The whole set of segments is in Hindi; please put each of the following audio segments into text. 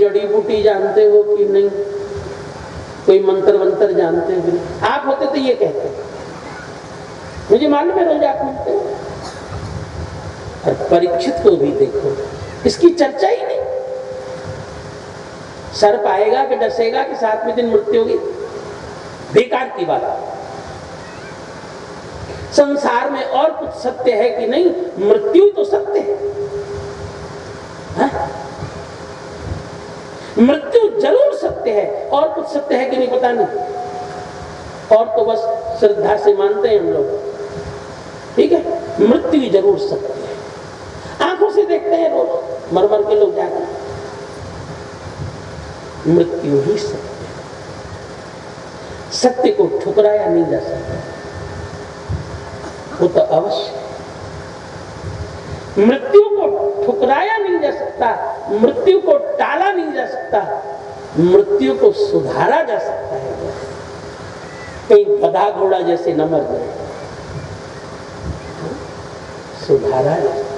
जड़ी बूटी जानते हो कि नहीं, कोई मंत्र वंत्र जानते हो? आप होते तो ये कहते, मुझे मालूम है रोज आप मिलते हो। और परीक्षित को भी देखो, इसकी चर्चा ही नहीं। सर्प आएगा कि डसेगा कि 7वें दिन मृत्यु होगी, बेकार की बात। संसार में और कुछ सत्य है कि नहीं? मृत्यु तो सत्य है, मृत्यु जरूर सत्य है। और कुछ सत्य है कि नहीं पता नहीं, और तो बस श्रद्धा से मानते हैं हम लोग, ठीक है। मृत्यु जरूर सत्य है, आंखों से देखते हैं रोज, मर मर के लोग जाते हैं। मृत्यु ही सत्य है, सत्य को ठुकराया नहीं जा सकता, वो तो अवश्य। मृत्यु को ठुकराया नहीं जा सकता, मृत्यु को टाला नहीं जा सकता, मृत्यु को सुधारा जा सकता है। कहीं गधा घोड़ा जैसे न मर जाए, सुधारा जा सकता।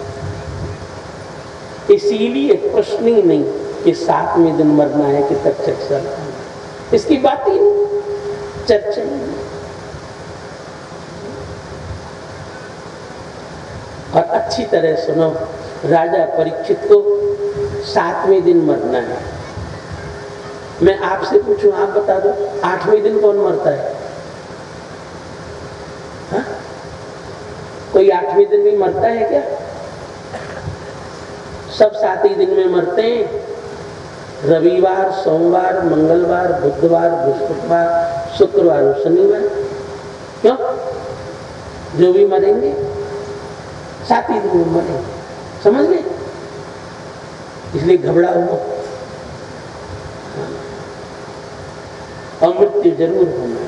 इसीलिए प्रश्न ही नहीं कि 7वें दिन मरना है कि तब चर्चा, इसकी बात ही नहीं, चर्चा ही नहीं। और अच्छी तरह सुनो, राजा परीक्षित को 7वें दिन मरना है। मैं आपसे पूछूं, आप बता दो 8वें दिन कौन मरता है? हा? कोई 8वें दिन भी मरता है क्या? सब 7 ही दिन में मरते हैं। रविवार, सोमवार, मंगलवार, बुधवार, बृहस्पतिवार, शुक्रवार और शनिवार। क्यों? जो भी मरेंगे 7 ही दिन में मरेंगे, समझ गए? इसलिए घबराओ मत, और मृत्यु जरूर होना है।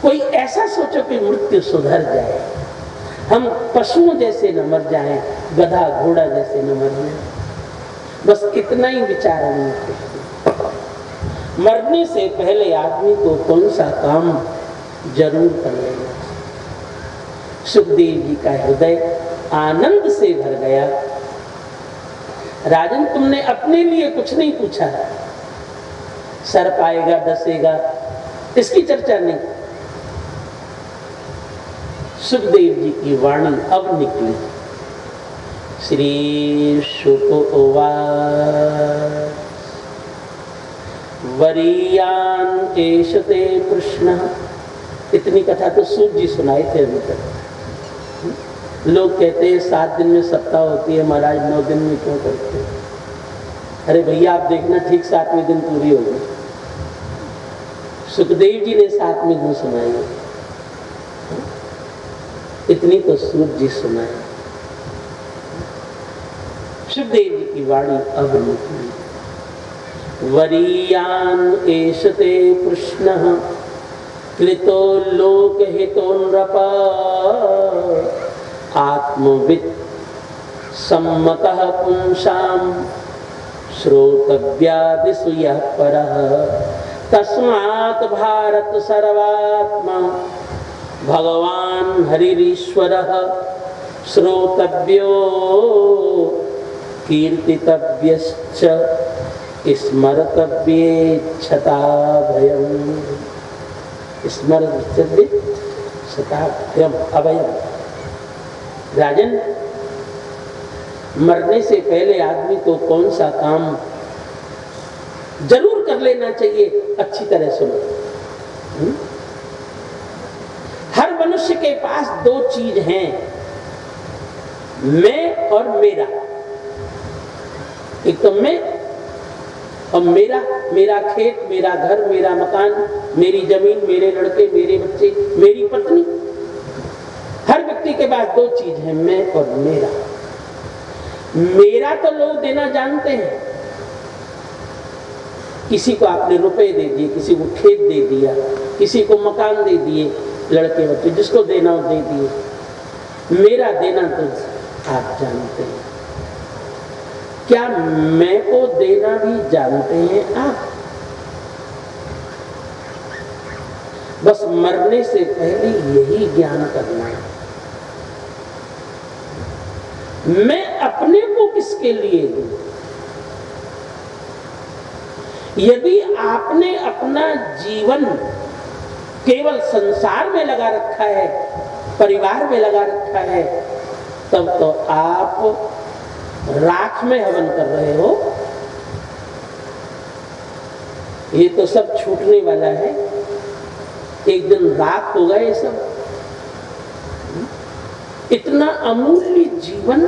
कोई ऐसा सोचो कि मृत्यु सुधर जाए, हम पशुओं जैसे न मर जाएं, गधा घोड़ा जैसे न मर जाएं, बस इतना ही विचार नहीं। मरने से पहले आदमी को कौन सा काम जरूर कर लेना। सुखदेव जी का हृदय आनंद से भर गया। राजन, तुमने अपने लिए कुछ नहीं पूछा, सर्प आएगा डसेगा इसकी चर्चा नहीं। सुखदेव जी की वाणी अब निकली। श्री शुक उवाच वरीयान एषते कृष्ण। इतनी कथा तो सूत जी सुनाए थे अभी तक। लोग कहते हैं 7 दिन में सप्ताह होती है, महाराज 9 दिन में क्यों करते हैं? अरे भैया आप देखना, ठीक 7वें दिन पूरी होगी। सुखदेव जी ने 7वें दिन सुनाई, इतनी तो सूत जी सुनाई। सुखदेव जी की वाणी अब निकली। वरीयान एषते कृष्णः कृतो लोकहितो नृप आत्मवित् सम्मतः पुंसां श्रोतव्यादिषु यः परः तस्मात् भारत सर्वात्मा भगवान् हरिरीश्वरः श्रोतव्यो कीर्तितव्यश्च स्मर्तव्येच्छता भयम्। स्मर्तव्येच्छता भयम् अभयम्। राजन, मरने से पहले आदमी को कौन सा काम जरूर कर लेना चाहिए? अच्छी तरह सुनो। हर मनुष्य के पास 2 चीज हैं, मैं और मेरा। एक तो मैं और मेरा, मेरा खेत, मेरा घर, मेरा मकान, मेरी जमीन, मेरे लड़के, मेरे बच्चे, मेरी पत्नी। हर व्यक्ति के पास 2 चीज हैं, मैं और मेरा। मेरा तो लोग देना जानते हैं। किसी को आपने रुपए दे दिए, किसी को खेत दे दिया, किसी को मकान दे दिए, लड़के बच्चे जिसको देना हो दे दिए। मेरा देना तो आप जानते हैं। क्या मैं को देना भी जानते हैं आप? बस मरने से पहले यही ज्ञान करना है, मैं अपने को किसके लिए दूं। यदि आपने अपना जीवन केवल संसार में लगा रखा है, परिवार में लगा रखा है, तब तो आप राख में हवन कर रहे हो। ये तो सब छूटने वाला है, एक दिन राख होगा ये सब। इतना अमूल्य जीवन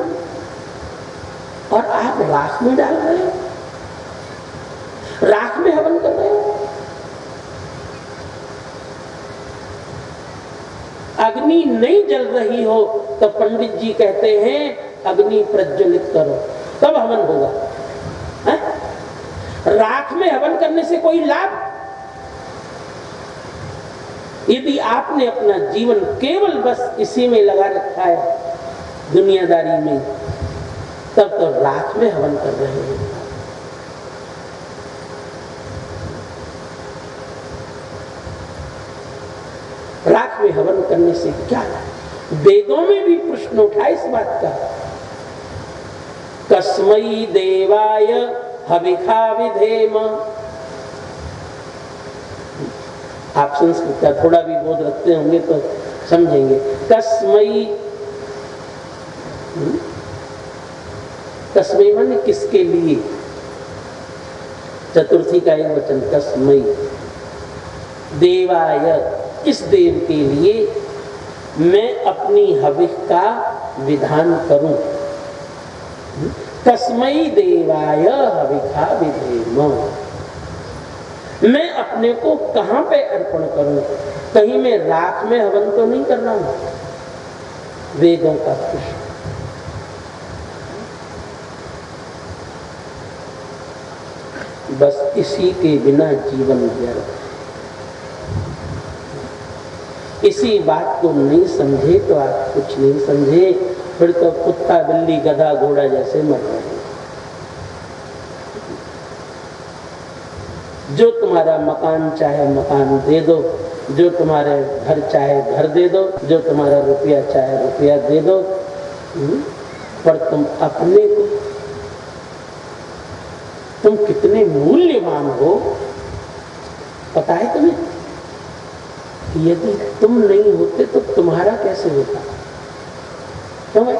और आप राख में डाल रहे हो, राख में हवन कर रहे हो। अग्नि नहीं जल रही हो तो पंडित जी कहते हैं अग्नि प्रज्वलित करो, तब हवन होगा। है? राख में हवन करने से कोई लाभ? यदि आपने अपना जीवन केवल बस इसी में लगा रखा है, दुनियादारी में, तब तो राख में हवन कर रहे हैं। राख में हवन करने से क्या? वेदों में भी प्रश्न उठा इस बात का, कस्मै देवाय हविखा विधेम। आप संस्कृत का थोड़ा भी बोध रखते होंगे तो समझेंगे। कस्मै, कस्मै माने किसके लिए, चतुर्थी का एक वचन कस्मै, देवाय किस देव के लिए मैं अपनी हविष का विधान करूं। कस्मै देवाय हविखा विधेम, मैं अपने को कहां पे अर्पण करूं? कहीं मैं राख में हवन तो नहीं कर रहा हूं। वेदों का प्रश्न। बस इसी के बिना जीवन व्यर्थ। इसी बात को नहीं समझे तो आप कुछ नहीं समझे, फिर तो कुत्ता बिल्ली गधा घोड़ा जैसे मर रहे हैं। जो तुम्हारा मकान चाहे मकान दे दो, जो तुम्हारे घर चाहे घर दे दो, जो तुम्हारा रुपया चाहे रुपया दे दो, पर तुम अपने को, तुम कितने मूल्यवान हो पता है तुम्हें? यदि तुम नहीं होते तो तुम्हारा कैसे होता? क्यों भाई?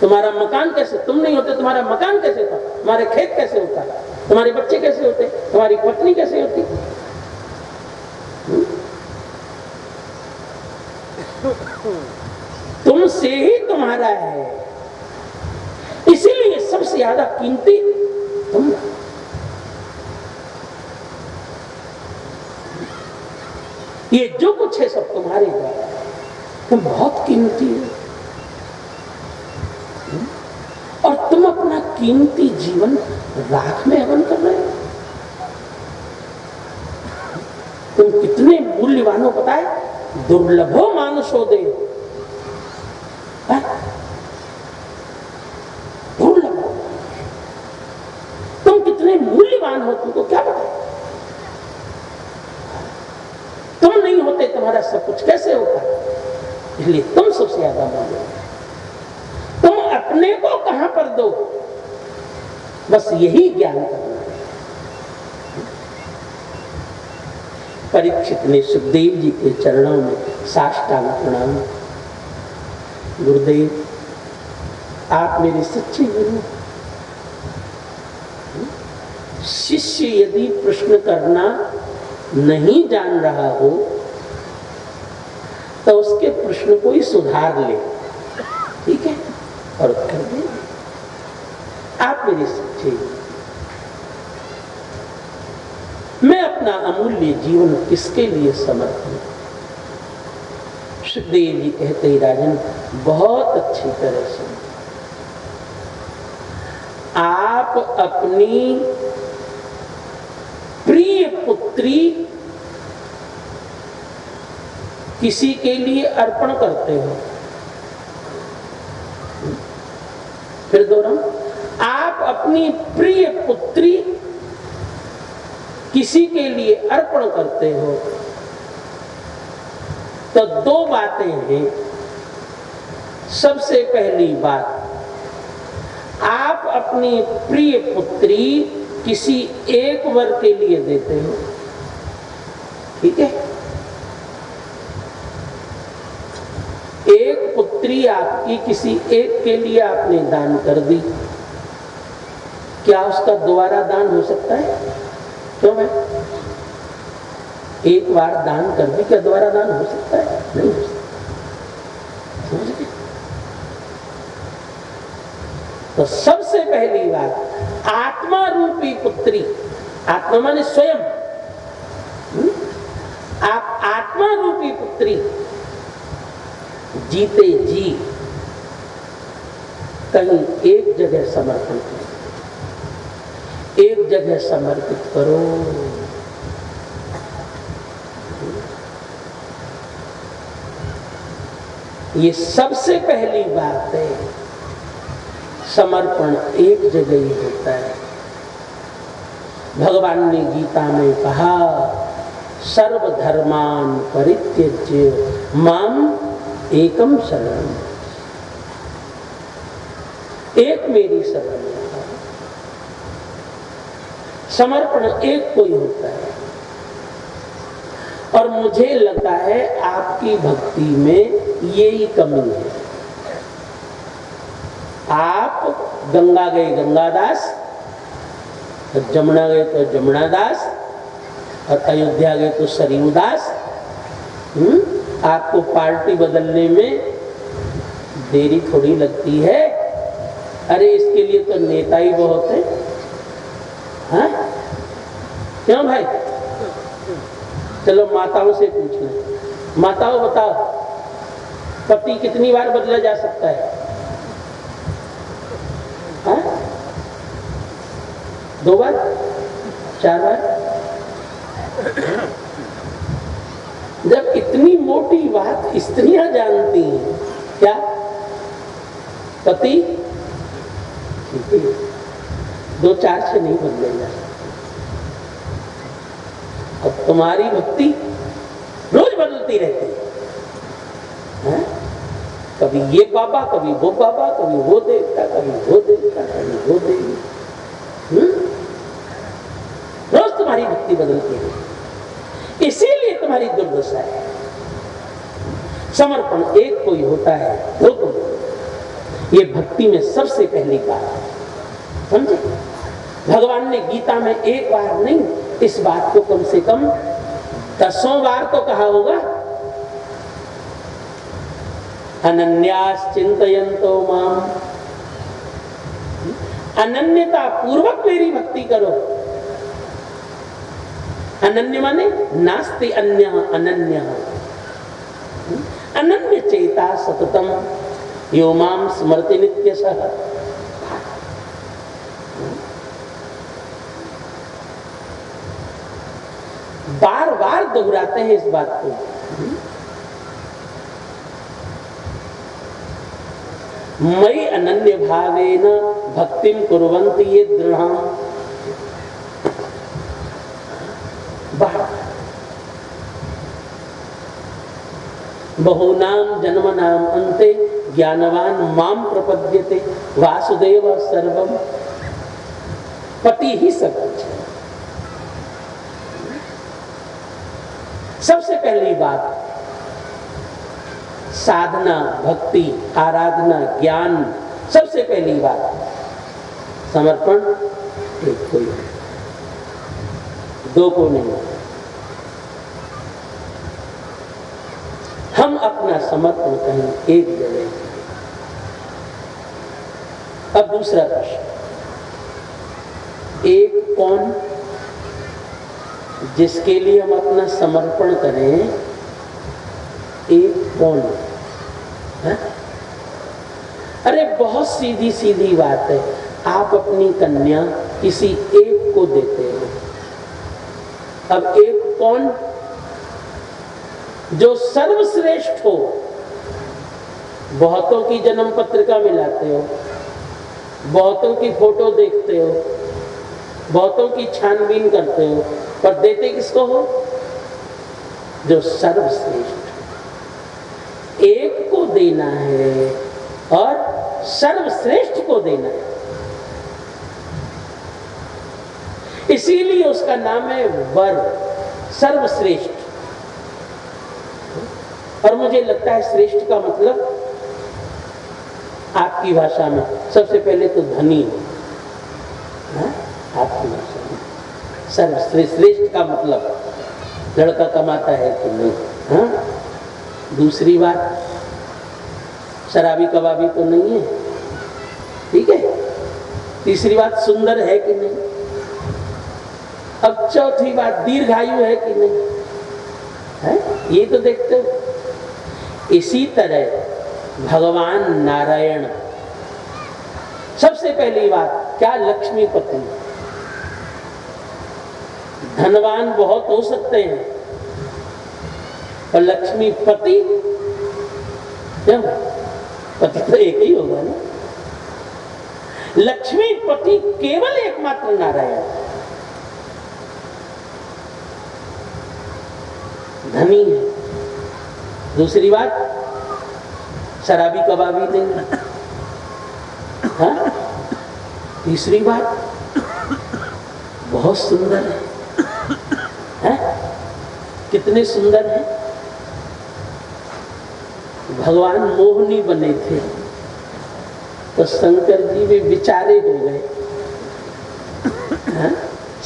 तुम्हारा मकान कैसे, तुम नहीं होते तुम्हारा मकान कैसे होता? तुम्हारे खेत कैसे होता? तुम्हारे बच्चे कैसे होते? तुम्हारी पत्नी कैसे होती? तुमसे ही तुम्हारा है, इसीलिए सबसे ज्यादा कीमती तुम। ये जो कुछ है सब तुम्हारे द्वारा, तुम बहुत कीमती हो। और तुम अपना कीमती जीवन राख में हवन कर रहे हो। तुम कितने मूल्यवान हो पता है? दुर्लभो मानुषो दे, दुर्लभ। तुम कितने मूल्यवान हो, तुमको क्या पता? तुम नहीं होते तुम्हारा सब कुछ कैसे होता? इसलिए तुम सबसे ज्यादा मूल्यवान। तुम अपने को कहां पर दो, बस यही ज्ञान करना है। परीक्षित ने सुखदेव जी के चरणों में साष्टांग प्रणाम। गुरुदेव, आप मेरे सच्चे गुरु। शिष्य यदि प्रश्न करना नहीं जान रहा हो तो उसके प्रश्न को ही सुधार ले, ठीक है, और कर दे। आप मेरे सच्चे। मैं अपना अमूल्य जीवन किसके लिए समर्पित? सुखदेव जी कहते ही राजन बहुत अच्छी तरह से, आप अपनी प्रिय पुत्री किसी के लिए अर्पण करते हो। फिर दोहराऊं, आप अपनी प्रिय पुत्री किसी के लिए अर्पण करते हो, तो दो बातें हैं। सबसे पहली बात, आप अपनी प्रिय पुत्री किसी एक वर के लिए देते हो, ठीक है? एक पुत्री आपकी किसी एक के लिए आपने दान कर दी, क्या उसका दोबारा दान हो सकता है? क्यों है? एक बार दान कर दी, क्या दोबारा दान हो सकता है? नहीं हो सकता। समझ गए? तो सबसे पहली बात, आत्मा रूपी पुत्री, आत्मा माने स्वयं, आप आत्मा रूपी पुत्री जीते जी कहीं एक जगह समर्पण करो, एक जगह समर्पित करो। ये सबसे पहली बात है। समर्पण एक जगह ही होता है। भगवान ने गीता में कहा, सर्वधर्मान परित्यज्य माम एकम शरणं, एक मेरी शरण। समर्पण एक कोई होता है। और मुझे लगता है आपकी भक्ति में यही कमी है। आप गंगा गए गंगादास, जमुना गए तो जमुना दास, और अयोध्या गए तो सरयू दास। आपको पार्टी बदलने में देरी थोड़ी लगती है। अरे इसके लिए तो नेता ही बहुत है। हाँ? क्यों भाई? चलो माताओं से पूछ लें। माताओं बताओ, पति कितनी बार बदला जा सकता है? हाँ? 2 बार? 4 बार? जब इतनी मोटी बात स्त्रियां जानती हैं, क्या पति 2-4 से नहीं बदलेगा। अब तुम्हारी भक्ति रोज बदलती रहती है। कभी ये बाबा, कभी वो बाबा, कभी वो देवता, कभी वो देवता, कभी वो देवी। रोज तुम्हारी भक्ति बदलती है, इसीलिए तुम्हारी दुर्दशा है। समर्पण एक कोई होता है, दो कोई। ये भक्ति में सबसे पहली बात है, समझे? भगवान ने गीता में एक बार नहीं, इस बात को कम से कम 10 बार तो कहा होगा। अनन्यास चिंतयन्तो माम, अनन्यता पूर्वक मेरी भक्ति करो। अनन्य माने नास्ति अन्यः अनन्यः, अनन्य चेता सततम यो माम स्मरति नित्यशः। बार बार दोहराते हैं इस बात को। मयि अनन्य भावेन भक्तिम कुर्वन्ति ये दृढ़ाम। बहुनाम जन्मनाम अन्ते ज्ञानवान माम प्रपद्यते वासुदेव सर्वम। पति ही सब कुछ है। सबसे पहली बात, साधना, भक्ति, आराधना, ज्ञान, सबसे पहली बात समर्पण एक को, दो को नहीं। हम अपना समर्पण कहीं एक जगह। अब दूसरा प्रश्न, एक कौन जिसके लिए हम अपना समर्पण करें? एक कौन है? अरे बहुत सीधी सीधी बात है। आप अपनी कन्या किसी एक को देते हो। अब एक कौन? जो सर्वश्रेष्ठ हो। बहुतों की जन्म पत्रिका मिलाते हो, बहुतों की फोटो देखते हो, बहुतों की छानबीन करते हो, पर देते किसको हो? जो सर्वश्रेष्ठ। एक को देना है और सर्वश्रेष्ठ को देना है। इसीलिए उसका नाम है वर, सर्वश्रेष्ठ। और मुझे लगता है श्रेष्ठ का मतलब आपकी भाषा में सबसे पहले तो धनी हो, आपकी भाषा में सर्वश्रेष्ठ का मतलब लड़का कमाता है कि नहीं। हाँ? दूसरी बात, शराबी कबाबी तो नहीं है, ठीक है। तीसरी बात, सुंदर है कि नहीं। अब चौथी बात, दीर्घायु है कि नहीं है, ये तो देखते हो। इसी तरह भगवान नारायण, सबसे पहली बात क्या, लक्ष्मीपति। धनवान बहुत हो सकते हैं और लक्ष्मीपति, पति तो एक ही होगा ना। लक्ष्मीपति केवल एकमात्र नारायण, धनी है। दूसरी बात, शराबी कबाबी नहीं। हाँ? तीसरी बात, बहुत सुंदर है। कितने सुंदर हैं। भगवान मोहनी बने थे तो शंकर जी भी विचारे हो गए। हाँ?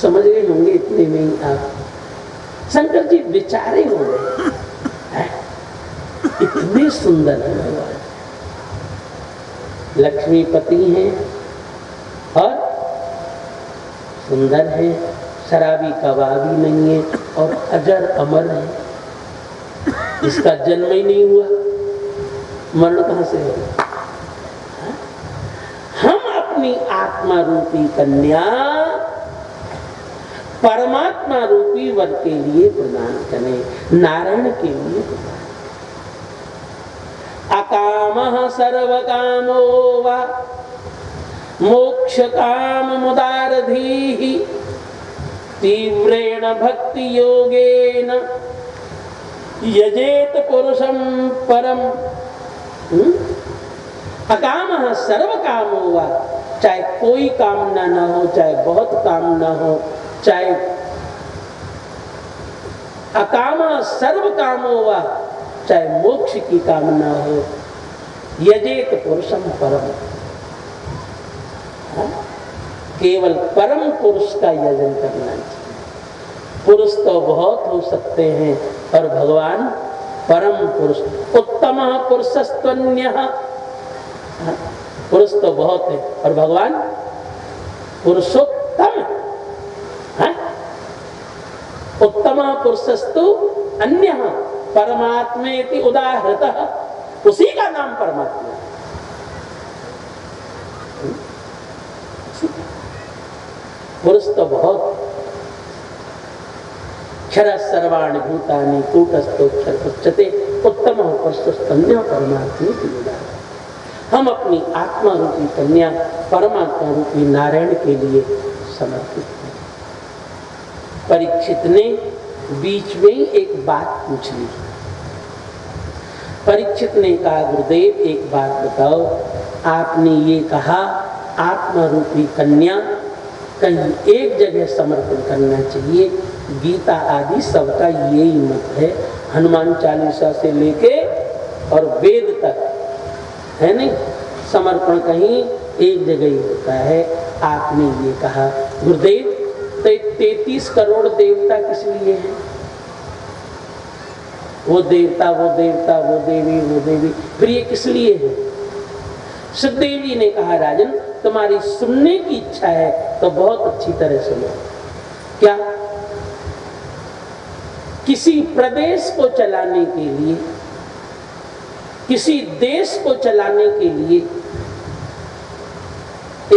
समझ गए होंगे इतने में ही आप। शंकर जी विचारे हो गए, इतने सुंदर है भगवान। लक्ष्मीपति हैं और सुंदर है, शराबी कबाबी नहीं है और अजर अमर है। इसका जन्म ही नहीं हुआ, मरण कहां से होगा। हम अपनी आत्मा रूपी कन्या परमात्मा रूपी वर के लिए प्रदान करें, नारायण के लिए प्रदान। अकामः सर्वकामो वा मोक्ष काम मुदारधीहि तीव्रेण भक्ति योगेन यजेत पुरुषं परम। अकामः सर्वकामो वा, चाहे कोई कामना न हो, चाहे बहुत कामना हो, चाहे अकामः सर्वकामो वा, चाहे मोक्ष की कामना हो, यजेत पुरुषं परम। केवल परम पुरुष का यजन करना चाहिए। पुरुष तो बहुत हो सकते हैं और भगवान परम पुरुष, उत्तम पुरुषस्त्वन्यः। पुरुष तो बहुत है और भगवान पुरुषोत्तम है। उत्तम पुरुषस्तु अन्यः परमात्मेति उदाहृतः, उसी का नाम परमात्मा। पुरुष तो बहुत, क्षर सर्वाणि भूतानि कूटस्थोक्षर उच्यते उत्तमः पुरुषस्तन्यः परमात्मेति उदाहृतः। हम अपनी आत्मा रूपी कन्या परमात्मा रूपी नारायण के लिए समर्पित हैं। परीक्षित ने बीच में ही एक बात पूछ ली। परीक्षित ने कहा, गुरुदेव एक बात बताओ, आपने ये कहा आत्मा रूपी कन्या कहीं एक जगह समर्पण करना चाहिए। गीता आदि सबका यही मत है, हनुमान चालीसा से लेके और वेद तक है नहीं, समर्पण कहीं एक जगह ही होता है। आपने ये कहा गुरुदेव, 33 करोड़ देवता किस लिए हैं? वो देवता, वो देवता, वो देवी, वो देवी, फिर ये किस लिए है? सुखदेव जी ने कहा, राजन तुम्हारी सुनने की इच्छा है तो बहुत अच्छी तरह सुनो। क्या? किसी प्रदेश को चलाने के लिए, किसी देश को चलाने के लिए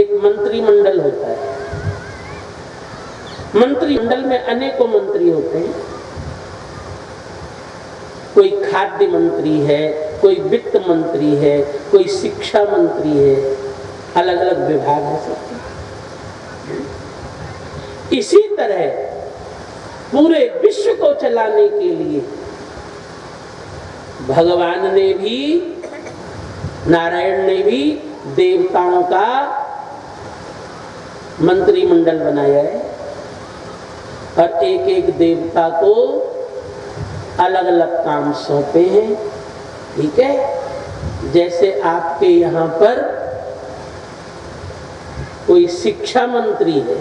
एक मंत्रिमंडल होता है। मंत्रिमंडल में अनेकों मंत्री होते हैं। कोई खाद्य मंत्री है, कोई वित्त मंत्री है, कोई शिक्षा मंत्री है, अलग अलग विभाग है सबके। इसी तरह पूरे विश्व को चलाने के लिए भगवान ने भी, नारायण ने भी देवताओं का मंत्रिमंडल बनाया है और एक एक देवता को अलग अलग काम सौंपे हैं। ठीक है, जैसे आपके यहाँ पर कोई शिक्षा मंत्री है,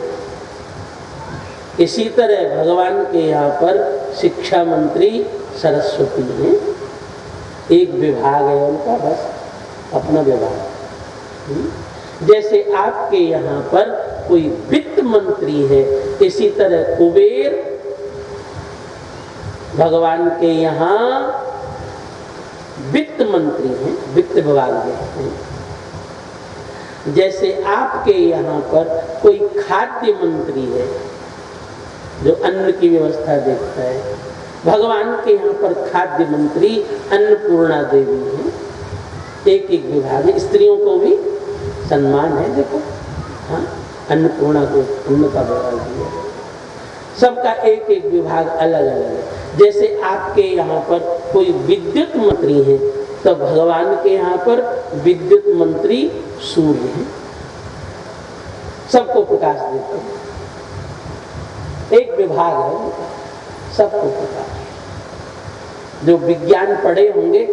इसी तरह भगवान के यहाँ पर शिक्षा मंत्री सरस्वती है। एक विभाग है उनका, बस अपना विभाग। जैसे आपके यहाँ पर कोई वित्त मंत्री है, इसी तरह कुबेर भगवान के यहाँ वित्त मंत्री हैं, वित्त विभाग में। जैसे आपके यहाँ पर कोई खाद्य मंत्री है जो अन्न की व्यवस्था देखता है, भगवान के यहाँ पर खाद्य मंत्री अन्नपूर्णा देवी है। एक एक विभाग है, स्त्रियों को भी सम्मान है। देखो, हाँ, अन्नपूर्णा को अन्न का विभाग दिया है। सबका एक एक विभाग अलग अलग है। जैसे आपके यहाँ पर कोई विद्युत मंत्री है, तो भगवान के यहाँ पर विद्युत मंत्री सूर्य है, सबको प्रकाश देते हैं। एक विभाग है उनका, सबको प्रकाश। जो विज्ञान पढ़े होंगे